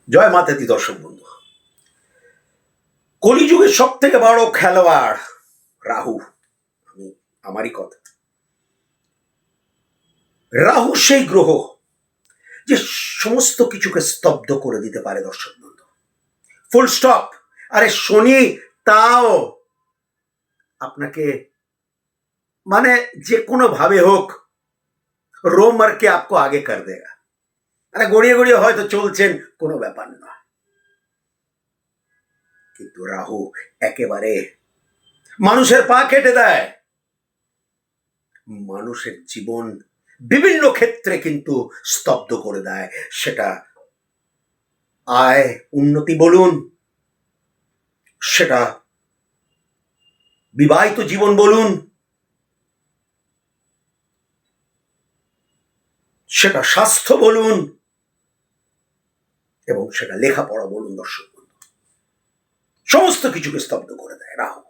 জয় মাতাতি দর্শক বন্ধু। কলিযুগের সব থেকে বড় খেলোয়াড় রাহু। আমারই কথা। রাহু সেই গ্রহ যে সমস্ত কিছুকে স্তব্ধ করে দিতে পারে দর্শক বন্ধু। Full stop. আরে শনি তাও আপনাকে মানে যে কোনো ভাবে হোক रो मर के आपको आगे कर देगा। আরে গড়িয়ে গড়িয়ে হয়তো চলছেন, কোনো ব্যাপার না, কিন্তু রাহু একেবারে মানুষের পা কেটে দেয়। মানুষের জীবন বিভিন্ন ক্ষেত্রে কিন্তু স্তব্ধ করে দেয়। সেটা আয় উন্নতি বলুন, সেটা বিবাহিত জীবন বলুন, সেটা স্বাস্থ্য বলুন, এবং সেটা লেখাপড়া বলুন দর্শক বন্ধু, সমস্ত কিছুকে স্তব্ধ করে দেয় রাহু।